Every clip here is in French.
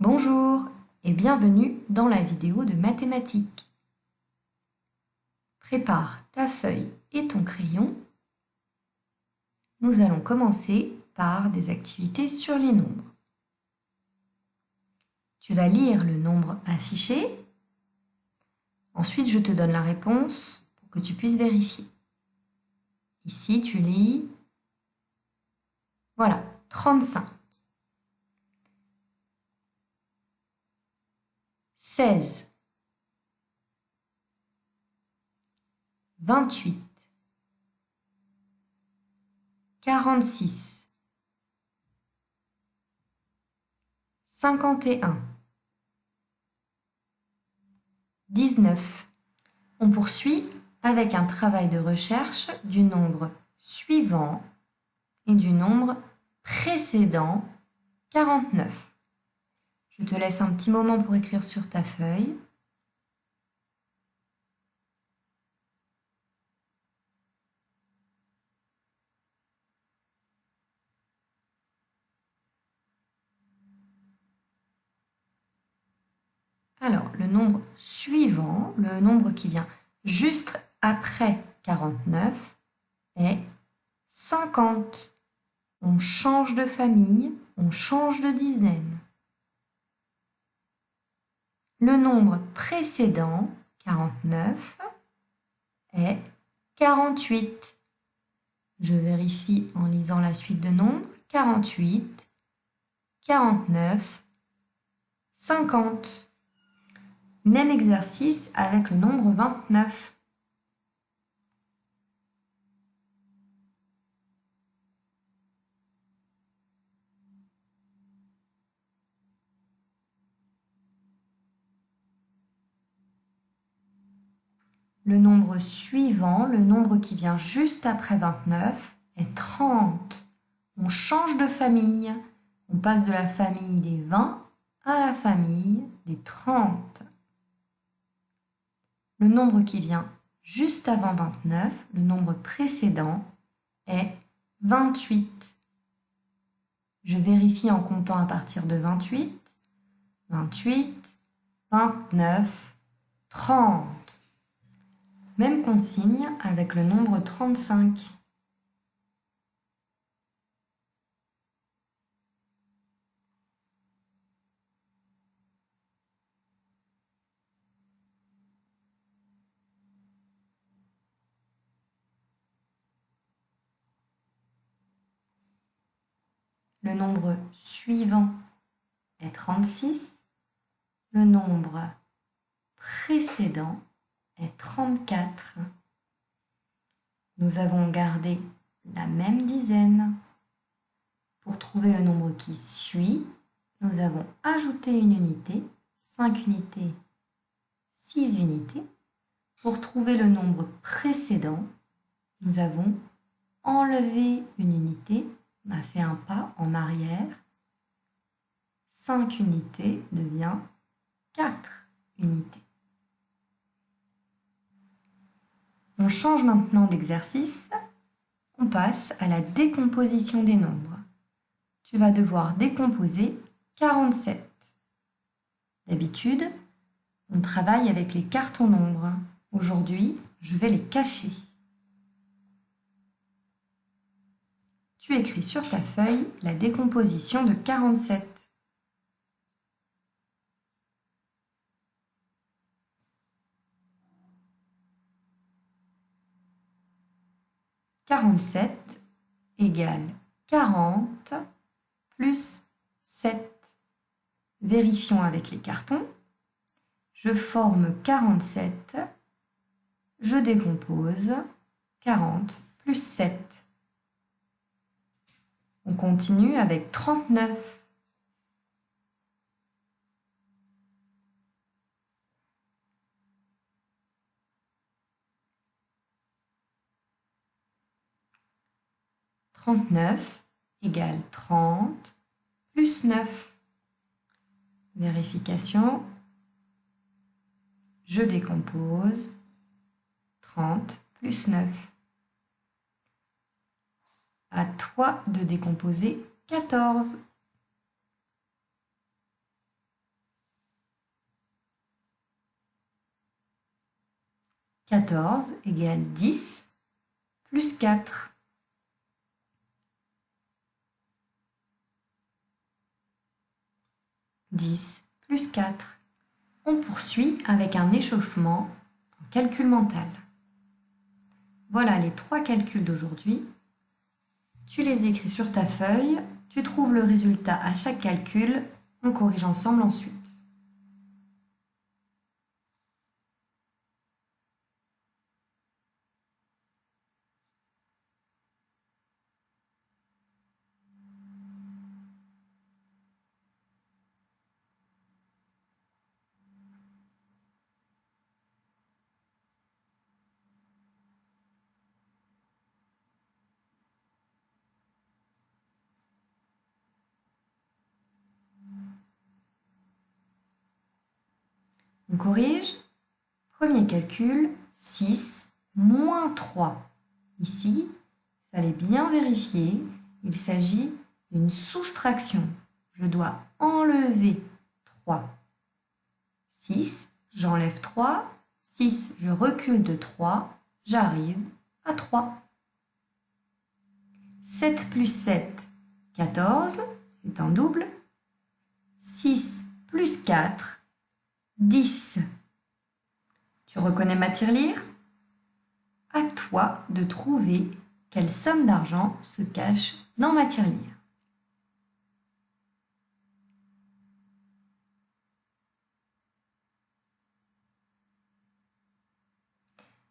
Bonjour et bienvenue dans la vidéo de mathématiques. Prépare ta feuille et ton crayon. Nous allons commencer par des activités sur les nombres. Tu vas lire le nombre affiché. Ensuite, je te donne la réponse pour que tu puisses vérifier. Ici, tu lis, voilà, 35. 16, 28, 46, 51, 19. On poursuit avec un travail de recherche du nombre suivant et du nombre précédent, 49. Je te laisse un petit moment pour écrire sur ta feuille. Alors, le nombre suivant, le nombre qui vient juste après 49, est 50. On change de famille, on change de dizaine. Le nombre précédent, 49, est 48. Je vérifie en lisant la suite de nombres. 48, 49, 50. Même exercice avec le nombre 29. Le nombre suivant, le nombre qui vient juste après 29, est 30. On change de famille. On passe de la famille des 20 à la famille des 30. Le nombre qui vient juste avant 29, le nombre précédent, est 28. Je vérifie en comptant à partir de 28. 28, 29, 30. Même consigne avec le nombre 35. Le nombre suivant est 36. Le nombre précédent est 34. Nous avons gardé la même dizaine. Pour trouver le nombre qui suit, nous avons ajouté une unité, 5 unités, 6 unités. Pour trouver le nombre précédent, nous avons enlevé une unité, on a fait un pas en arrière. 5 unités devient 4 unités. On change maintenant d'exercice. On passe à la décomposition des nombres. Tu vas devoir décomposer 47. D'habitude, on travaille avec les cartons nombres. Aujourd'hui, je vais les cacher. Tu écris sur ta feuille la décomposition de 47. 47 égale 40 plus 7. Vérifions avec les cartons. Je forme 47. Je décompose 40 plus 7. On continue avec 39. « 39 égale 30 plus 9. Vérification. Je décompose 30 plus 9. À toi de décomposer 14. 14 égale 10 plus 4. 10 plus 4. On poursuit avec un échauffement en calcul mental. Voilà les 3 calculs d'aujourd'hui. Tu les écris sur ta feuille, tu trouves le résultat à chaque calcul, on corrige ensemble ensuite. On corrige. Premier calcul, 6 moins 3. Ici, il fallait bien vérifier, il s'agit d'une soustraction. Je dois enlever 3. 6, j'enlève 3. 6, je recule de 3. J'arrive à 3. 7 plus 7, 14. C'est un double. 6 plus 4, 10. Tu reconnais ma tirelire? À toi de trouver quelle somme d'argent se cache dans ma tirelire.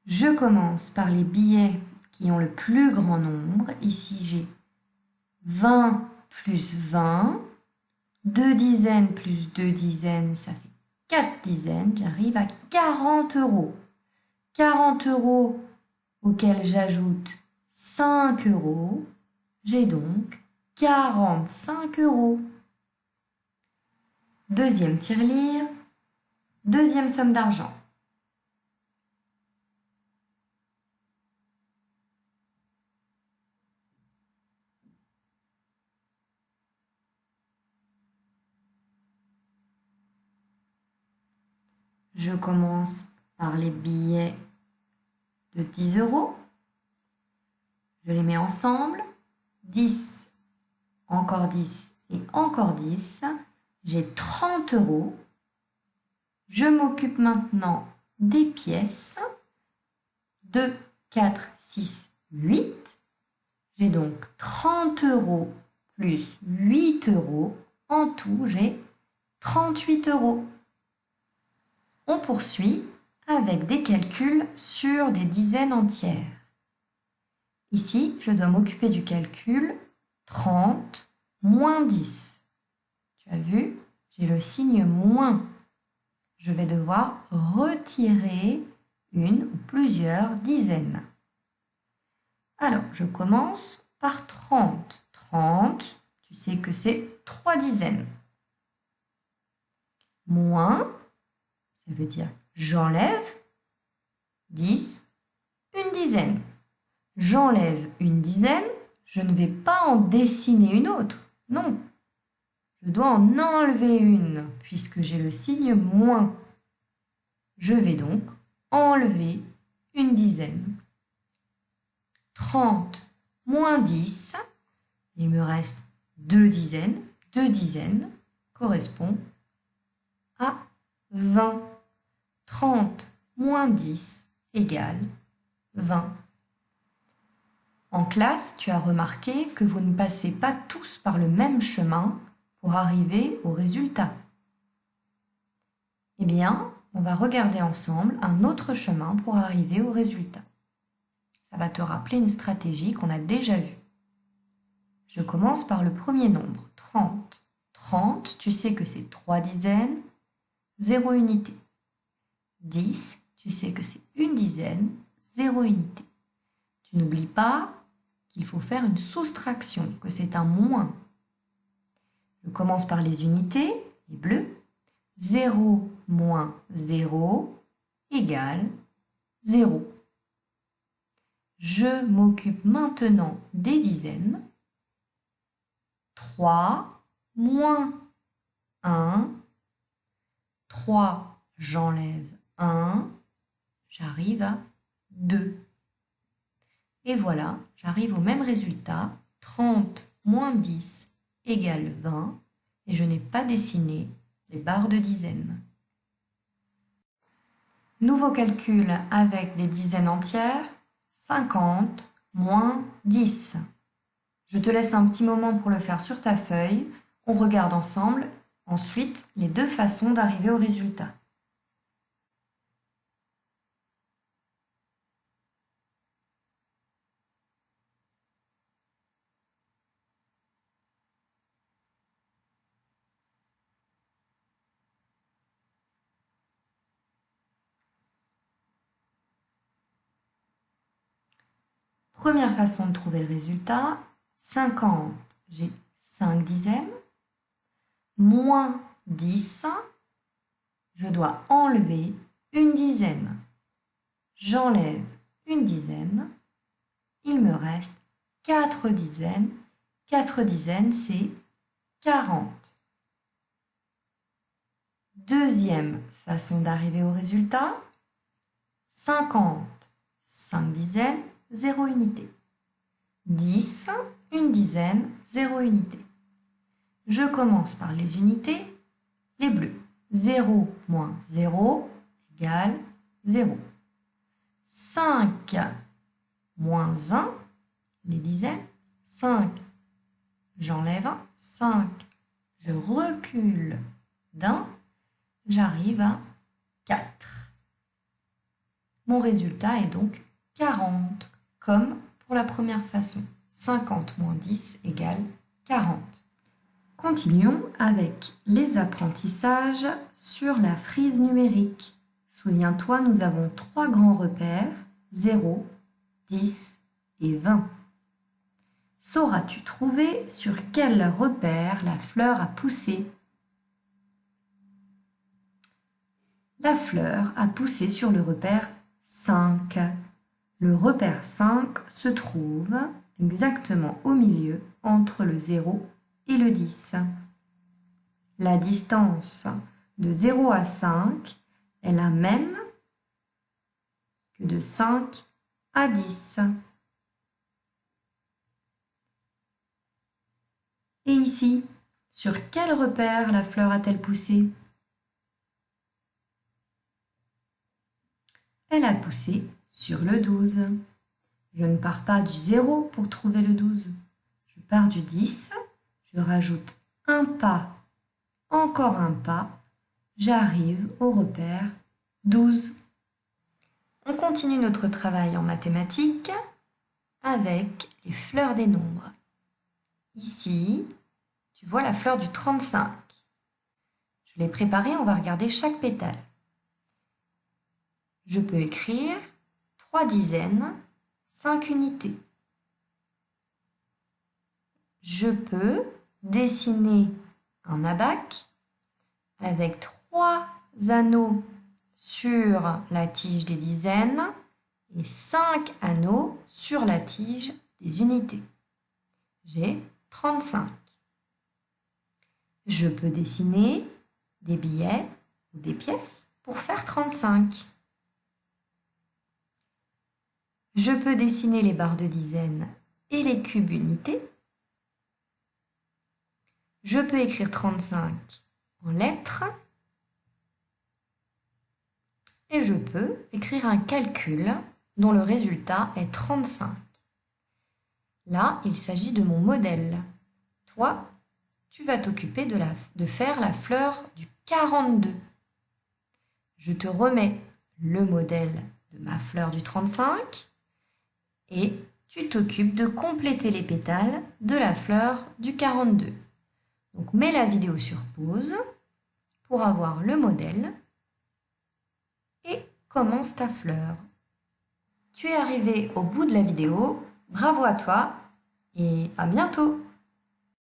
Je commence par les billets qui ont le plus grand nombre. Ici, j'ai 20 plus 20. 2 dizaines plus 2 dizaines, ça fait 4 dizaines. J'arrive à 40 euros. 40 euros auxquels j'ajoute 5 euros. J'ai donc 45 euros. Deuxième tirelire, deuxième somme d'argent. Je commence par les billets de 10 euros. Je les mets ensemble. 10, encore 10 et encore 10. J'ai 30 euros. Je m'occupe maintenant des pièces. 2, 4, 6, 8. J'ai donc 30 euros plus 8 euros. En tout, j'ai 38 euros. On poursuit avec des calculs sur des dizaines entières. Ici, je dois m'occuper du calcul 30 moins 10. Tu as vu, j'ai le signe moins. Je vais devoir retirer une ou plusieurs dizaines. Alors, je commence par 30. 30, tu sais que c'est 3 dizaines. Moins, ça veut dire j'enlève 10, une dizaine. J'enlève une dizaine, je ne vais pas en dessiner une autre. Non, je dois en enlever une puisque j'ai le signe moins. Je vais donc enlever une dizaine. 30 moins 10, il me reste 2 dizaines. 2 dizaines correspond à 20. 30 moins 10 égale 20. En classe, tu as remarqué que vous ne passez pas tous par le même chemin pour arriver au résultat. Eh bien, on va regarder ensemble un autre chemin pour arriver au résultat. Ça va te rappeler une stratégie qu'on a déjà vue. Je commence par le premier nombre, 30. 30, tu sais que c'est 3 dizaines, 0 unité. 10, tu sais que c'est une dizaine, 0 unité. Tu n'oublies pas qu'il faut faire une soustraction, que c'est un moins. Je commence par les unités, les bleus. 0 moins 0 égale 0. Je m'occupe maintenant des dizaines. 3 moins 1. 3, j'enlève 1. J'arrive à 2. Et voilà, j'arrive au même résultat. 30 moins 10 égale 20. Et je n'ai pas dessiné les barres de dizaines. Nouveau calcul avec des dizaines entières. 50 moins 10. Je te laisse un petit moment pour le faire sur ta feuille. On regarde ensemble ensuite les deux façons d'arriver au résultat. Première façon de trouver le résultat, 50, j'ai 5 dizaines, moins 10, je dois enlever une dizaine. J'enlève une dizaine, il me reste 4 dizaines. 4 dizaines, c'est 40. Deuxième façon d'arriver au résultat, 50, 5 dizaines, 0 unité. 10, une dizaine, 0 unité. Je commence par les unités, les bleus. 0 moins 0 égale 0. 5 moins 1, les dizaines. 5, j'enlève 1. 5, je recule d'un, j'arrive à 4. Mon résultat est donc 40, comme pour la première façon. 50 moins 10 égale 40. Continuons avec les apprentissages sur la frise numérique. Souviens-toi, nous avons 3 grands repères, 0, 10 et 20. Sauras-tu trouver sur quel repère la fleur a poussé? La fleur a poussé sur le repère 5. Le repère 5 se trouve exactement au milieu entre le 0 et le 10. La distance de 0 à 5 est la même que de 5 à 10. Et ici, sur quel repère la fleur a-t-elle poussé? Elle a poussé sur le 12. Je ne pars pas du 0 pour trouver le 12. Je pars du 10, je rajoute un pas, encore un pas, j'arrive au repère 12. On continue notre travail en mathématiques avec les fleurs des nombres. Ici, tu vois la fleur du 35. Je l'ai préparée, on va regarder chaque pétale. Je peux écrire 3 dizaines, 5 unités. Je peux dessiner un abaque avec 3 anneaux sur la tige des dizaines et 5 anneaux sur la tige des unités. J'ai 35. Je peux dessiner des billets ou des pièces pour faire 35. Je peux dessiner les barres de dizaines et les cubes unités. Je peux écrire 35 en lettres. Et je peux écrire un calcul dont le résultat est 35. Là, il s'agit de mon modèle. Toi, tu vas t'occuper de faire la fleur du 42. Je te remets le modèle de ma fleur du 35 et tu t'occupes de compléter les pétales de la fleur du 42. Donc mets la vidéo sur pause pour avoir le modèle et commence ta fleur. Tu es arrivé au bout de la vidéo, bravo à toi et à bientôt!